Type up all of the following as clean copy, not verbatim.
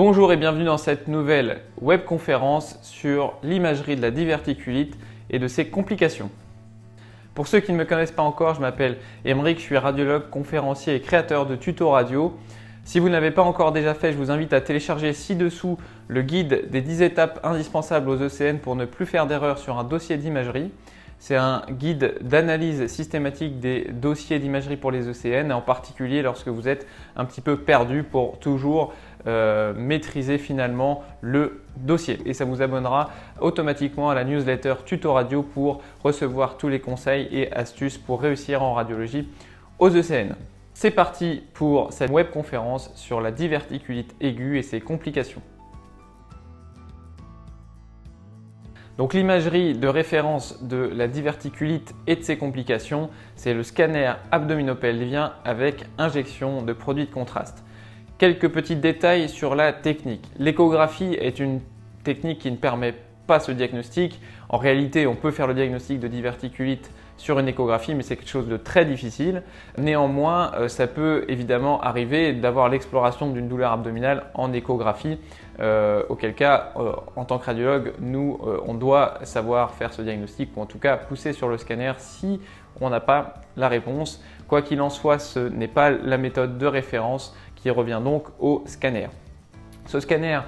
Bonjour et bienvenue dans cette nouvelle webconférence sur l'imagerie de la diverticulite et de ses complications. Pour ceux qui ne me connaissent pas encore, je m'appelle Aymeric, je suis radiologue, conférencier et créateur de tutos radio. Si vous ne l'avez pas encore déjà fait, je vous invite à télécharger ci-dessous le guide des 10 étapes indispensables aux ECN pour ne plus faire d'erreurs sur un dossier d'imagerie. C'est un guide d'analyse systématique des dossiers d'imagerie pour les ECN, en particulier lorsque vous êtes un petit peu perdu pour toujours maîtriser finalement le dossier. Et ça vous abonnera automatiquement à la newsletter Tuto Radio pour recevoir tous les conseils et astuces pour réussir en radiologie aux ECN. C'est parti pour cette webconférence sur la diverticulite aiguë et ses complications. Donc l'imagerie de référence de la diverticulite et de ses complications, c'est le scanner abdominopelvien avec injection de produits de contraste. Quelques petits détails sur la technique. L'échographie est une technique qui ne permet pas ce diagnostic. En réalité, on peut faire le diagnostic de diverticulite sur une échographie, mais c'est quelque chose de très difficile. Néanmoins, ça peut évidemment arriver d'avoir l'exploration d'une douleur abdominale en échographie, auquel cas, en tant que radiologue, nous, on doit savoir faire ce diagnostic ou en tout cas pousser sur le scanner si on n'a pas la réponse. Quoi qu'il en soit, ce n'est pas la méthode de référence qui revient donc au scanner. Ce scanner,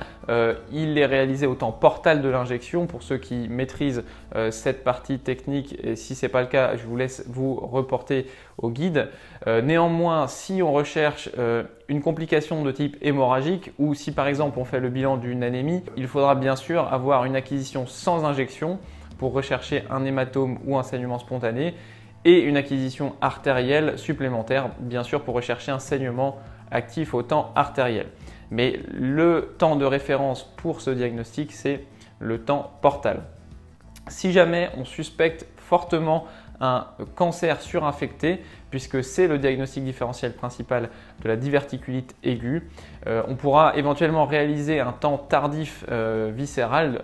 il est réalisé au temps portal de l'injection pour ceux qui maîtrisent cette partie technique, et si ce n'est pas le cas, je vous laisse vous reporter au guide. Néanmoins, si on recherche une complication de type hémorragique ou si par exemple on fait le bilan d'une anémie, il faudra bien sûr avoir une acquisition sans injection pour rechercher un hématome ou un saignement spontané et une acquisition artérielle supplémentaire, bien sûr pour rechercher un saignement actif au temps artériel. Mais le temps de référence pour ce diagnostic, c'est le temps portal. Si jamais on suspecte fortement un cancer surinfecté, puisque c'est le diagnostic différentiel principal de la diverticulite aiguë, on pourra éventuellement réaliser un temps tardif viscéral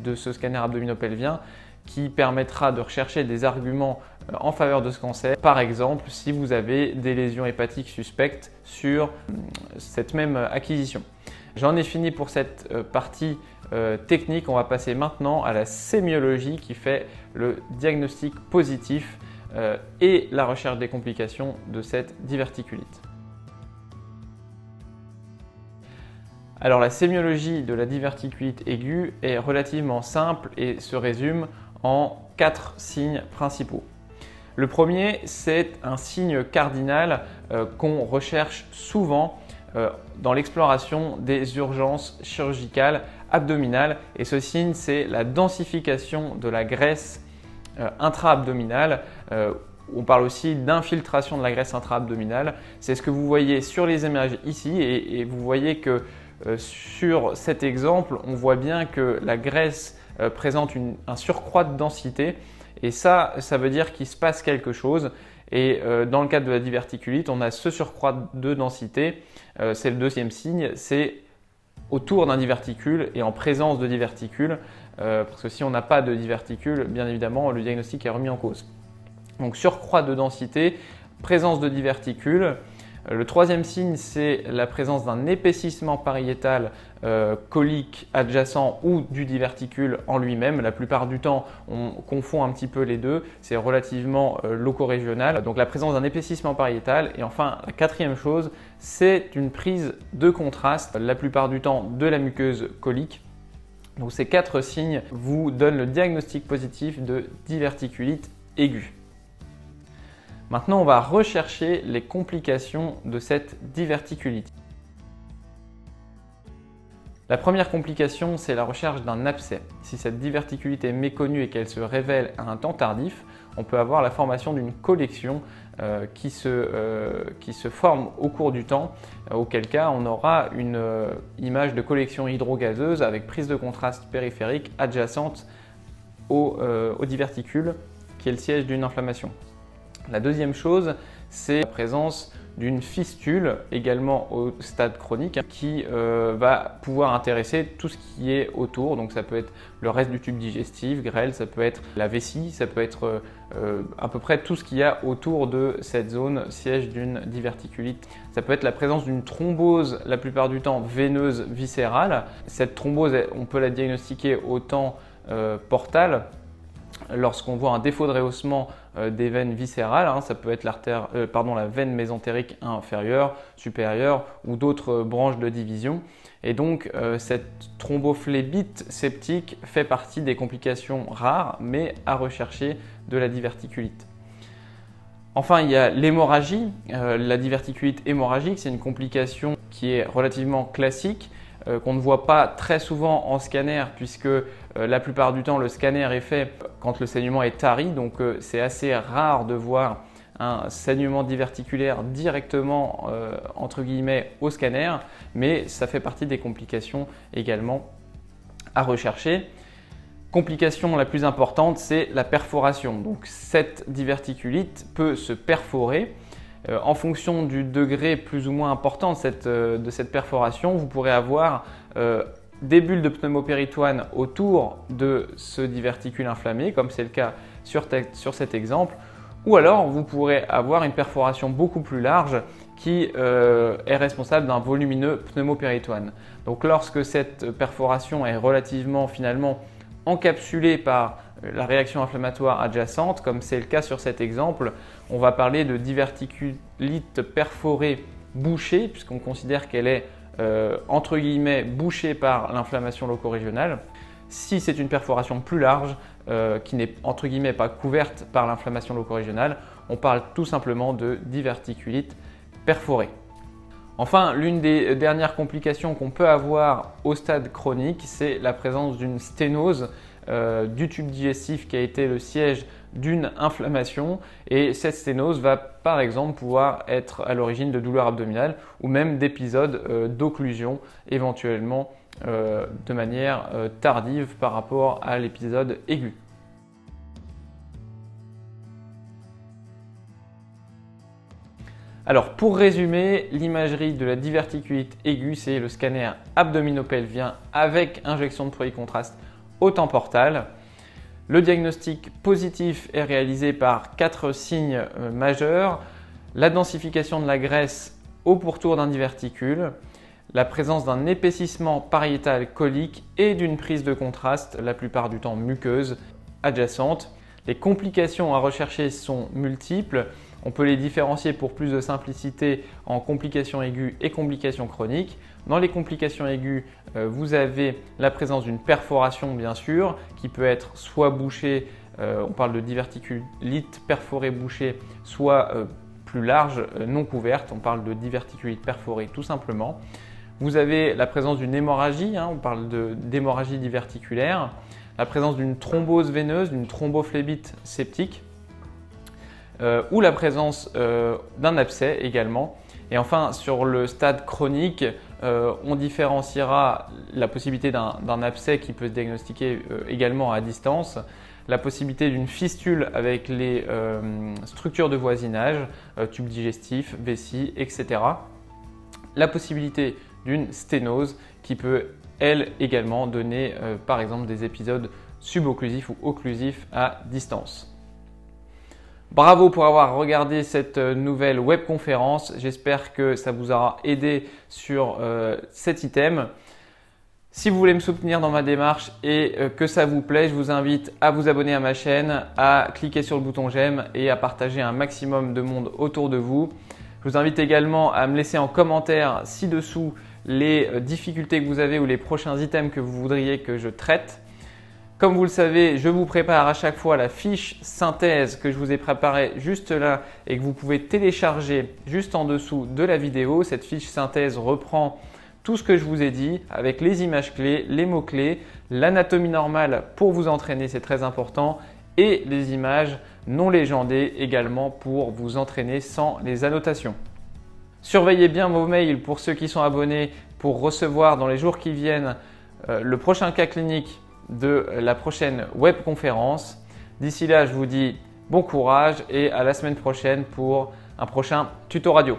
de ce scanner abdominopelvien qui permettra de rechercher des arguments en faveur de ce cancer. Par exemple, si vous avez des lésions hépatiques suspectes sur cette même acquisition. J'en ai fini pour cette partie technique. On va passer maintenant à la sémiologie qui fait le diagnostic positif et la recherche des complications de cette diverticulite. Alors la sémiologie de la diverticulite aiguë est relativement simple et se résume en 4 signes principaux. Le premier, c'est un signe cardinal qu'on recherche souvent dans l'exploration des urgences chirurgicales abdominales. Et ce signe, c'est la densification de la graisse intra-abdominale. On parle aussi d'infiltration de la graisse intra-abdominale. C'est ce que vous voyez sur les images ici et vous voyez que sur cet exemple, on voit bien que la graisse présente un surcroît de densité et ça veut dire qu'il se passe quelque chose. Et dans le cadre de la diverticulite, on a ce surcroît de densité. C'est le deuxième signe, c'est autour d'un diverticule et en présence de diverticule. Parce que si on n'a pas de diverticule, bien évidemment, le diagnostic est remis en cause. Donc surcroît de densité, présence de diverticule. Le troisième signe, c'est la présence d'un épaississement pariétal colique adjacent ou du diverticule en lui-même. La plupart du temps, on confond un petit peu les deux. C'est relativement locorégional. Donc la présence d'un épaississement pariétal. Et enfin, la quatrième chose, c'est une prise de contraste, la plupart du temps de la muqueuse colique. Donc ces 4 signes vous donnent le diagnostic positif de diverticulite aiguë. Maintenant, on va rechercher les complications de cette diverticulite. La première complication, c'est la recherche d'un abcès. Si cette diverticulite est méconnue et qu'elle se révèle à un temps tardif, on peut avoir la formation d'une collection qui se forme au cours du temps, auquel cas on aura une image de collection hydrogazeuse avec prise de contraste périphérique adjacente au diverticule qui est le siège d'une inflammation. La deuxième chose, c'est la présence d'une fistule également au stade chronique qui va pouvoir intéresser tout ce qui est autour. Donc ça peut être le reste du tube digestif, grêle, ça peut être la vessie, ça peut être à peu près tout ce qu'il y a autour de cette zone siège d'une diverticulite. Ça peut être la présence d'une thrombose, la plupart du temps veineuse viscérale. Cette thrombose, on peut la diagnostiquer autant portale, lorsqu'on voit un défaut de rehaussement des veines viscérales, ça peut être la veine mésentérique inférieure, supérieure ou d'autres branches de division. Et donc cette thrombophlébite septique fait partie des complications rares mais à rechercher de la diverticulite. Enfin, il y a l'hémorragie. La diverticulite hémorragique, c'est une complication qui est relativement classique, qu'on ne voit pas très souvent en scanner puisque la plupart du temps le scanner est fait quand le saignement est tari, donc c'est assez rare de voir un saignement diverticulaire directement entre guillemets au scanner, mais ça fait partie des complications également à rechercher. Complication la plus importante, c'est la perforation. Donc cette diverticulite peut se perforer. En fonction du degré plus ou moins important de cette perforation, vous pourrez avoir des bulles de pneumopéritoine autour de ce diverticule inflammé, comme c'est le cas sur cet exemple, ou alors vous pourrez avoir une perforation beaucoup plus large qui est responsable d'un volumineux pneumopéritoine. Donc lorsque cette perforation est relativement finalement encapsulée par la réaction inflammatoire adjacente, comme c'est le cas sur cet exemple, on va parler de diverticulite perforée bouchée, puisqu'on considère qu'elle est entre guillemets bouchée par l'inflammation locorégionale. Si c'est une perforation plus large, qui n'est entre guillemets pas couverte par l'inflammation locorégionale, on parle tout simplement de diverticulite perforée. Enfin, l'une des dernières complications qu'on peut avoir au stade chronique, c'est la présence d'une sténose du tube digestif qui a été le siège d'une inflammation, et cette sténose va par exemple pouvoir être à l'origine de douleurs abdominales ou même d'épisodes d'occlusion éventuellement de manière tardive par rapport à l'épisode aigu. Alors pour résumer, l'imagerie de la diverticulite aiguë, c'est le scanner abdominopelvien avec injection de produit contraste au temps portal. Le diagnostic positif est réalisé par 4 signes majeurs: la densification de la graisse au pourtour d'un diverticule, la présence d'un épaississement pariétal colique et d'une prise de contraste, la plupart du temps muqueuse, adjacente. Les complications à rechercher sont multiples. On peut les différencier pour plus de simplicité en complications aiguës et complications chroniques. Dans les complications aiguës, vous avez la présence d'une perforation bien sûr, qui peut être soit bouchée, on parle de diverticulite perforée bouchée, soit plus large, non couverte, on parle de diverticulite perforée tout simplement. Vous avez la présence d'une hémorragie, on parle d'hémorragie diverticulaire, la présence d'une thrombose veineuse, d'une thrombophlébite septique, ou la présence d'un abcès également. Et enfin, sur le stade chronique, on différenciera la possibilité d'un abcès qui peut se diagnostiquer également à distance, la possibilité d'une fistule avec les structures de voisinage, tube digestif, vessie, etc. La possibilité d'une sténose qui peut, elle également, donner par exemple des épisodes subocclusifs ou occlusifs à distance. Bravo pour avoir regardé cette nouvelle webconférence. J'espère que ça vous aura aidé sur cet item. Si vous voulez me soutenir dans ma démarche et que ça vous plaît, je vous invite à vous abonner à ma chaîne, à cliquer sur le bouton j'aime et à partager un maximum de monde autour de vous. Je vous invite également à me laisser en commentaire ci-dessous les difficultés que vous avez ou les prochains items que vous voudriez que je traite. Comme vous le savez, je vous prépare à chaque fois la fiche synthèse que je vous ai préparée juste là et que vous pouvez télécharger juste en dessous de la vidéo. Cette fiche synthèse reprend tout ce que je vous ai dit avec les images clés, les mots-clés, l'anatomie normale pour vous entraîner, c'est très important, et les images non légendées également pour vous entraîner sans les annotations. Surveillez bien vos mails pour ceux qui sont abonnés pour recevoir dans les jours qui viennent le prochain cas clinique de la prochaine webconférence. D'ici là, je vous dis bon courage et à la semaine prochaine pour un prochain tuto radio.